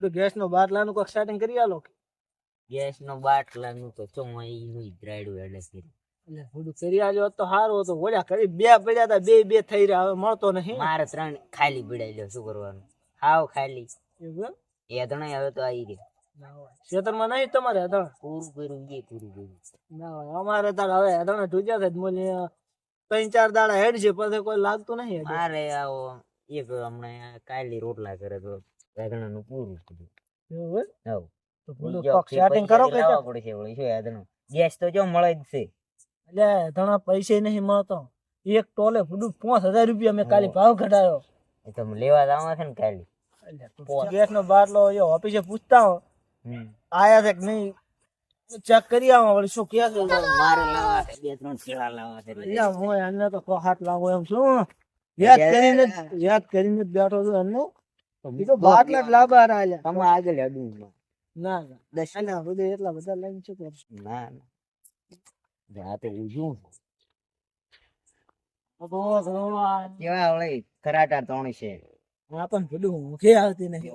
તો ગેસ નો બાટલાનું કોક સેટિંગ કરી આલો. ગેસ નો બાટલાનું તો ચોમાઈ દ્રાડું એટલે કરી. એટલે થોડું કરી આલ્યો હોત તો સારું હતું. ઓલા કરી બે પડ્યા હતા, બે થઈ રહ્યા, હવે મળતો નહીં. મારે 3 ખાલી પડાઈ લ્યો, શું કરવાનું? હાવ ખાલી એવું એ ત્રણેય હવે તો આવી રહ્યા. ના હોય ખેતરમાં નહીં તમારે અધણ? પૂરું કર્યું પૂરું કર્યું. ના હોય અમારે તાર હવે અધણ ઢૂજ્યા છે મોલી 3-4 દાડા હેડ છે, પછી કોઈ લાગતું નહીં. મારે આવો એક હમણાં કાલી રોટલા કરે તો વેદણાનું પૂરું કર્યું. એવું હવ તો બોલો કોક સેટિંગ કરો કે પડશે વળી શું વેદણું. ગેસ તો જો મળે જ છે. એટલે ધણા પૈસા નહીં મળતો. એક ટોલે ફૂડું 5000 રૂપિયા મેં કાલી ભાવ ઘટાડ્યો. એ તો લેવા જવા છે ને કાલી. ગેસ નો બાટલો ઓફિસે પૂછતા હો આયા છે કે નહીં ચેક કરી આવો વળી શું કે છે. મારે લાવવા છે 2-3 છેડા લાવવા છે એટલે હું એને તો હાથ લાગો એમ શું યાદ કરીને જ બેઠો છું એમને. તો બાટલા જ લાવવા રહ્યા. તમે આગળ અડું ના ના 10 ના સુધી એટલા બધા લઈને શું કરશું? ના ના આ તો ઉજું કેવા વળી કરાટા 3 છે. હા પણ પેલું મુખે આવતી નહીં.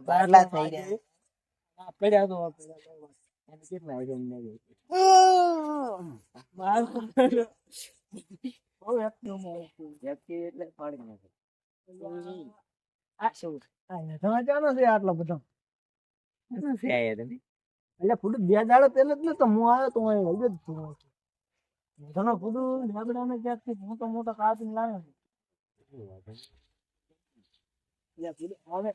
બાટલા થઈ ગયા પડ્યા તો કેટલા વાગે અમને એટલે પાડી નાખે. ચાલો છે આટલો બધો. છે આયા તમે એટલે ફૂડ 2 દાડા પેલા જ ને તો હું આવ્યો તો હું જ છું. ઘણો ફૂડ લેબડાને ક્યાંકથી મોટો મોટો કાપીને લાવ્યો. હવે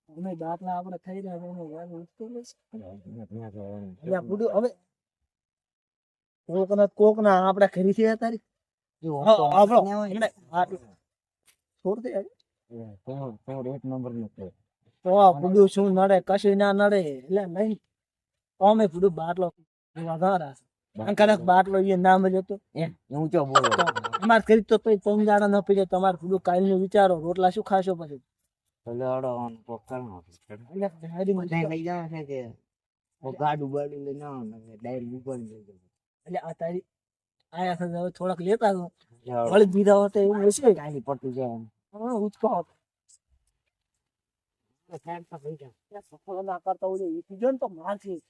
અમે બાટલા આપણે થઈ રહ્યા છે હવે કોક ના આપડે ખરી છે તારી શું નડે કશું ના નડે એટલે નહીં અમે પૂડું બાટલો વધારે બાટલો એ ના મળ્યો તો ઊંચો બોલો તમારે કરી તો 3 દાડા ન પીડે. તમારે પૂડું કાલ નું વિચારો રોટલા શું ખાશો પછી? ગાડું બાડું લઈને ડાયરેક્ટ ઉપર એટલે આ તારી આયા છે હવે થોડાક લેતા વળી બીજા હોતે એવું હશે કાલી પડતું જાય ઉચકો ના કરતા હોય એ જો ને તો મારથી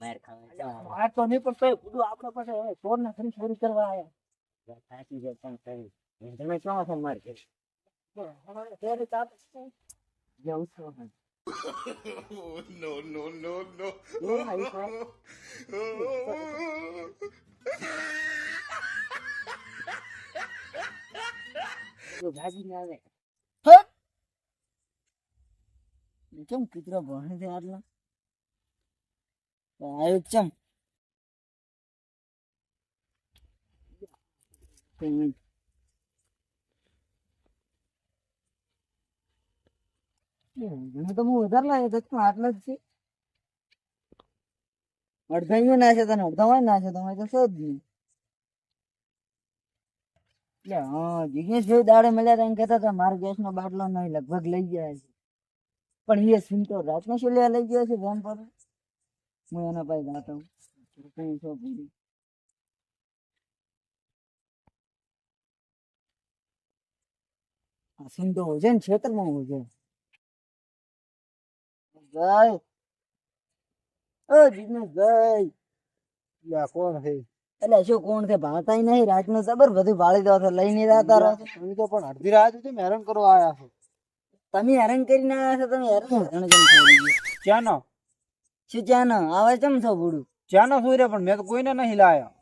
માર ખાવા માર તો નહીં પણ બધું આપડે પાસે ચોર ના ખરી ચોરી કરવા આયા સાચી છે પણ કઈ તમે કેવો છો માર કે કેમ કૂતરો ભણે છે આટલા આવ્યો ચમ તો હું વધારે લાગે તો આટલા જ છે. અડધા ના છે તને અડધા ના છે તમે તો શોધ નહીં. એટલે હા જિગ્નેશભાઈ દાડે મળ્યા હતા એમ કહેતા હતા મારા ગેસ નો બાટલો નહીં લગભગ લઈ ગયા છે. પણ એ સીન તો રાતનો શું લેવા લઈ ગયો છે ફોન પર. હું એના પાસે જાતો હું સીન તો હોય છે ને ક્ષેત્રમાં હોય છે. ભાઈ ઓ જિગ્નેશભાઈ કોણ છે? એટલે શું કોણ છે ભાળતા નહીં રાતનું જબર બધું ભાળી દો છો લઈને જતા રહો. તમે તો પણ અડધી રાત સુધી હેરાન કરવા આવ્યા છો. તમે હેરાન કરીને આવ્યા છો. તમે હેરાન ચાનો શું ચાનો આવે ચમ છો બુડું ચાનો શું રે પણ મેં તો કોઈને નહીં લાયા.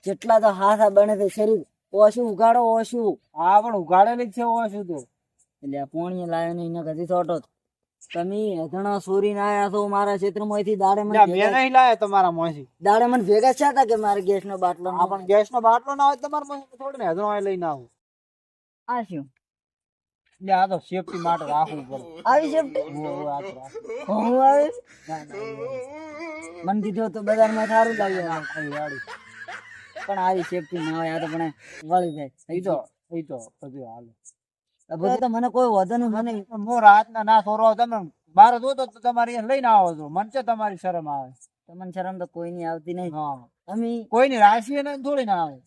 કેટલા તો હાથા બને છે શરીર ઓછું ઉગાડો ઓછું. હા પણ ઉગાડેલી જ છે ઓછું તો. એટલે આ પોણીએ લાવ્યો નહીં ને કદી છોટો તમે ઘણા સોરી ના આયા છો મારા ક્ષેત્રમાંથી દાડે મને નહીં લાયા તમારા મોંથી દાડે મને ભેગા છે કે મારે ગેસ નો બાટલો આ પણ ગેસ નો બાટલો ના હોય તમારા મોંથી થોડું ને હજુ લઈને આવું. આ શું એટલે આ તો સેફટી માટે રાખવું પડે. આવી સેફટી હું આવે મને કીધું તો બજારમાં સારું લાગ્યું પણ આવી સેફટી ના હોય. આ તો પણ વળી જાય એ તો બધું હાલે તો મને કોઈ વધુ નહીં. મને હું રાત ના સોરો તમે બાર જો તો તમારી લઈને આવો છો. મને છે તમારી શરમ આવે? તમને શરમ તો કોઈ ની આવતી નહીં. અમે કોઈ ની રાશિ ને થોડી ના આવે.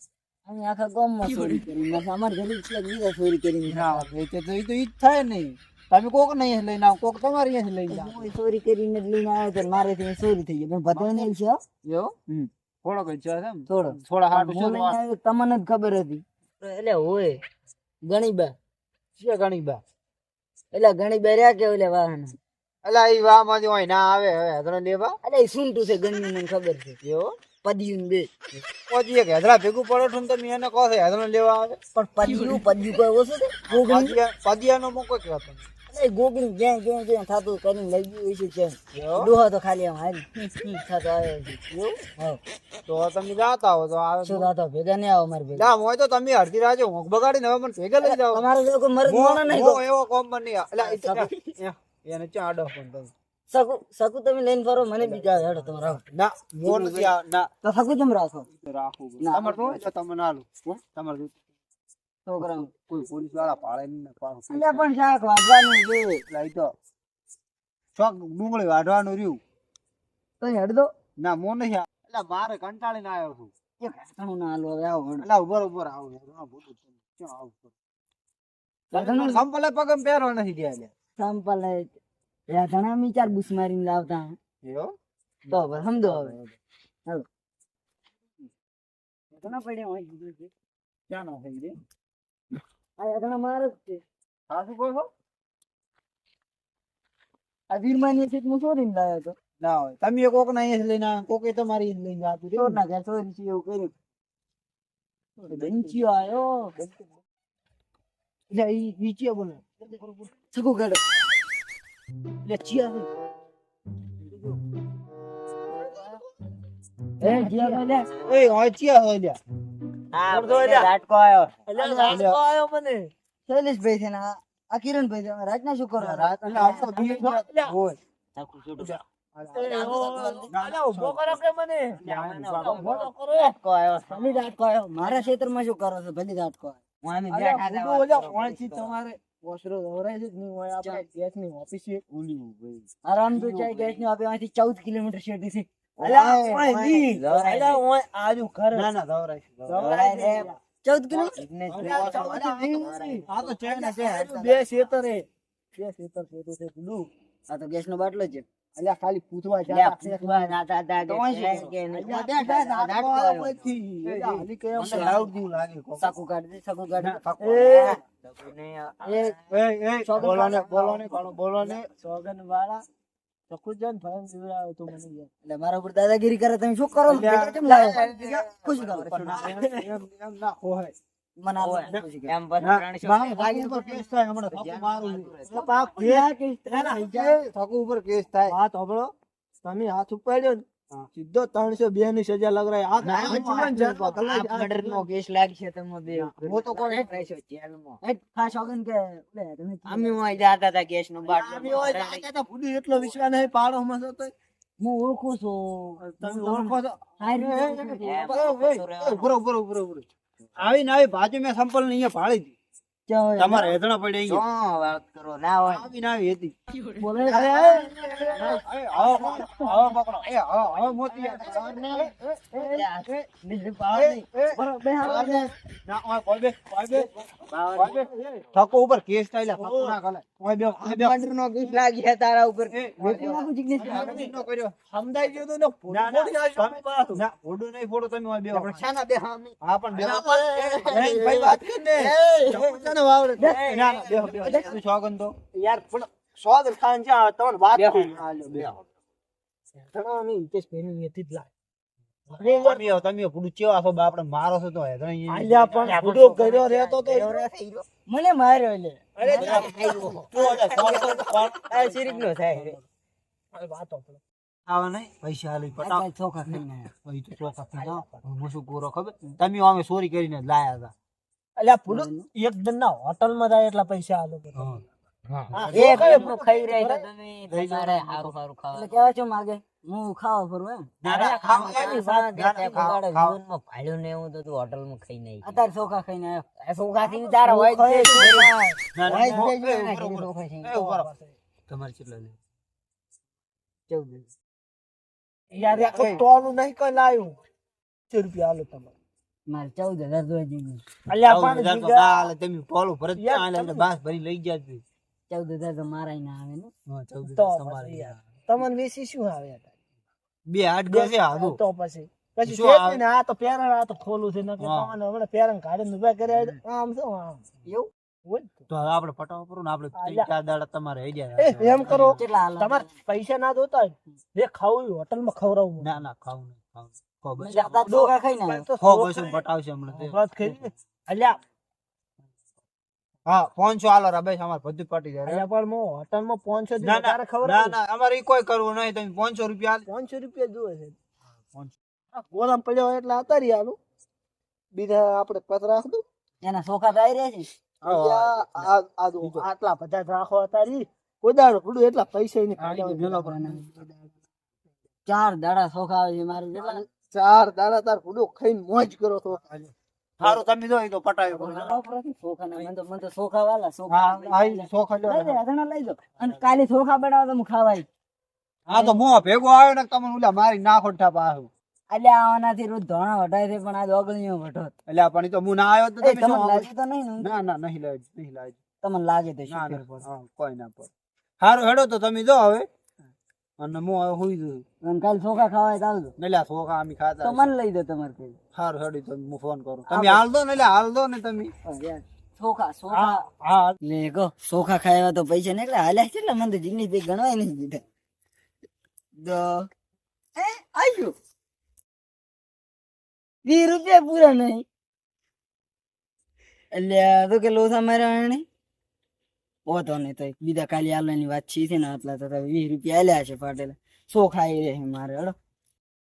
અમે આખા ગામમાં ચોરી કરી અમારે ઘરે બીજા ચોરી કરી તો ઈ જ થાય નહીં. તમે કોક નહીં લઈને આવો કોક તમારી અહીંયાથી લઈને જાઓ હું ચોરી કરીને જ લઈને આવ્યો તો મારે થી ચોરી થઈ ગઈ પણ બધાય નહીં છે યો થોડો કઈ છે એમ થોડા હાટ છે તમને જ ખબર હતી એટલે હોય ગણીબા છે ગણીબા એટલે ગણીબા રહ્યા કે ઓલે વાહન એટલે ઈ વાહ માંથી હોય ના આવે હવે હદરા લેવા એટલે ઈ સુંટુ છે ગણી મને ખબર છે યો પદીયું બે પદી એક હદરા ભેગું પડો તો તમે એને કહો છો હદરા લેવા આવે પણ પદીયું કોઈ ઓછું છે ગોગણી પદિયાનો મોકો કેવા તમે એ ગોગણી જ્યાં થાતું કરીને લઈ ગયું છે છે ડોહો તો ખાલી આમ હારી થાતો આવ્યો છે એવું હા તો તમે જાતા હો તો આવે શું જાતા ભેગા નહીં આવો મારે ભેગા ના હોય તો તમે અડધી રાજો હોંક બગાડીને હવે મને ભેગા લઈ જાવ તમારો જો કોઈ મરદ મોણો નહીં એવો કોમ પર નહીં એટલે એને ચા આડો પણ તમે સકુ તમે લઈને ફરો મને બીજા હેડો તમે રાખો ના મોર નથી ના તો સકુ તમે રાખો તમાર તો તમે ના લો તમાર છોકરા કોઈ પોલીસ વાળા પાળે નહીં પાડો એટલે પણ શાક વાગવાનું છે લઈ તો શાક ડુંગળી વાઢવાનું રહ્યું તો હેડ દો ના મો નહીં એટલે મારે કંટાળીને આવ્યો છું એક ઘણું ના હાલો આવો એટલે બરોબર આવો આ બોલું ક્યાં આવું સંપલે પગમ પહેરો નથી દે સંપલે યા ઘણા મી ચાર બુસ મારીને લાવતા એવો તો સમજો હવે હાલો ઘણા પડ્યા હોય કીધું છે ક્યાં ના થઈ રે આ ઘણા મારે છે હા શું કહો છો આ વીરમાની છે હું ચોરીને લાવ્યો તો ના હોય તમે કોક ના અહીંયા લઈને કોકે તમારી લઈને જાતું રે ના ઘર ચોરી છે એવું કર્યું બેંચી આયો એટલે ઈ નીચે બોલે સગો ગાડો લે ચિયા એ જીયા લે એ હોય ચિયા હોય લે હા રાટકો આયો એટલે રાટકો આયો મને શૈલેષભાઈ છે ને આ કિરણભાઈ છે રાતના શું કરો રાત એટલે આમ તો બી હોય તાકુ છોટું મારા ક્ષેત્રમાં શું કરો છો ભલી રાટકો આરામ તો ચાય ગેસ ની આપે 14 કિલોમીટર શેટી છે આ તો ગેસ નો બાટલો છે અલ્યા ખાલી પૂછવા મારા ઉપર દાદાગીરી કરે તમે શું કરો ખુશ તમે હાથ ઉપાડ્યો સીધો 302 ની સજા લગાય કેસ લાગશે તમે બે હું તો કોણ ખાસ ઓગન કે અમે હોય જાતા હતા ગેસ નો બાટલો ભૂલી એટલો વિશ્વાસ નહીં પાડો માં તો હું ઓળખું છું તમે ઓળખો છો બરોબર આવીને આવી બાજુ મેં સંપલ ને અહીંયા ભાળી દી તમારે હેદણા પડે અહીંયા વાત કરો ના હોય આવીને આવી હતી બોલે અરે આવો પકડો એ આવો મોતી થકો ઉપર કેસ થાય થકો ના કલે ઓય નો કેસ લાગી છે તારા ઉપર નો કર્યો સમજાઈ ગયો તો ના ફોડો નહીં ફોડો તમે ઓય બે છાના બે હા પણ બે ભાઈ વાત કર ને ના બે સોગન તો યાર પણ સોગન ખાન છે તમને વાત હાલ્યો બે ધણો ની ઇન્ટેસ પેની હતી જ લાગ તમે પૂડું ચેવા છો બાપડે મારો છો તો આલ્યા પણ પૂડો કર્યો રહેતો તો મને માર્યો એટલે અરે સિરીક નો થાય અરે વાતો આવા નહીં પૈસા હાલી પટા ચોખા ખાઈને ભાઈ તો ચોખા ખાઈ હું શું કોરો ખબર તમે અમે ચોરી કરીને લાયા હતા અલ્યા પૂડો એક દન ના હોટલ માં જાય એટલા પૈસા આલો એક નો ખાઈ રહી તો તમે તમારે હારું હારું ખાવા એટલે કેવા છો માગે હું ખાવા ફરું એમ ના ખાવા એની વાત જીવનમાં ભાળ્યો ને હું તો તું હોટલ માં ખાઈ નહીં અત્યારે ચોખા ખાઈને આવ્યો ચોખા થી તારા હોય તમારે કેટલા લે 14 યાર એક ટોલું નહીં કઈ લાવ્યું 100 રૂપિયા આલો તમારે મારે 14000 જોઈએ અલ્યા પણ તમે ટોલું ભરત આલે બાસ ભરી લઈ ગયા 14,000 તો મારાય ના આવે ને. હા, 14,000 તો તમારે પછી યાર. યાર. તમને વેચી શું આવે યાર? બે હાથ ગસે હાલો. તો પછી પછી શું છે જ આવે? નહીં ને, આ તો પેરણ, આ તો ખોલું છે નકર હા. તમને હમણાં પેરણ કાઢીને ઊભા કર્યા હોય તો આમ શું આમ એવું હોય ને. તો હવે આપણે પટાવો કરો ને, આપણે અલ્યા. 3-4 દાડા તમારે હઈ ગયા. એ એમ કરો, કેટલા હાલ તમારે પૈસા ના જોતા હોય જે ખાવું હોય હોટલમાં ખવડાવું. ના ના ખાવું નહીં, ખાવું નહીં. ખો બસ. જાતા ચોખા ખાઈને આવ્યો. તો ખો શોખ બસ એમ પટાવશે હમણાં તે. વાત કરી અલ્યા હા 500 હાલો રમેશ, અમારે બધું પટી જાય. અલ્યા પણ હું હોટલમાં 500 થી ના વધારે ના ખવડાવું. ના અમારે ઈ કોઈ કરવું નહીં, તમે 500 રૂપિયા 500 રૂપિયા જોવે છે. 500. આ ગોળામાં પડ્યો હોય એટલે અતારી આલું. બીજા આપણે પત રાખ દઉં. એના ચોખા તો આવી રહ્યા છે. અલ્યા, આ જો આટલા બધા જ રાખો અતારી. કોદાળો પડું એટલા પૈસા નહીં આ રીતે કાઢ્યા. મેલો પર. 4 દાડા ચોખા આવે છે મારે જેટલા. 4 દાડા તાર ફૂડો ખાઈને મોજ કરો તો. સારું તમે જો ઈ તો પટાવ્યો કરો. ચોખા ના મને તો ચોખા વાલા ચોખા હા આ ઈ ચોખા લ્યો. લઈ લે અધણા લઈ લો અને કાલે ચોખા બનાવો તો હું ખાવાય. હા તો મોં ભેગો આવ્યો ને તમને ઓલા મારી નાખો ઠા પાછું. એટલે આવાનાથી રોજ ધોણા વઢાય છે પણ આ ઓગળીઓ વઢો. એટલે પણ ઈ તો હું ના આવ્યો તો એ તમે તમને શું લાગે તો નહીં ને ના ના નહીં લાજ નહીં લાજ. તમને લાગે તો ના શું ના ફેર પડે. હા, કોઈ ના પડે. સારું હેડો તો તમે જો હવે, અને હું હવે હુઈ જઉં. અને કાલે ચોખા ખાવાય તો આવજો નલ્યા ચોખા અમે તો ખાતા મને લઈ દો તમારે કઈ. સારું હેડી તો હું ફોન કરું. તમે હાલ દો ને, એટલે હાલ દો ને તમે. ચોખા ચોખા હા લે ગો ચોખા ખાવા તો પૈસા ને એટલે હાલ્યા છે એટલે મને તો જીગની પૈ ગણવાય નહીં દીધા. આવ્યું 20 રૂપિયા પૂરા નહીં એટલે આ તો કે લોથા માર્યા એને ઓ તો નહીં તો બીજા કાલે આલવાની વાત છે ને આટલા તો 20 રૂપિયા આલ્યા છે પાટેલા ચોખા આવી રહે મારે હડો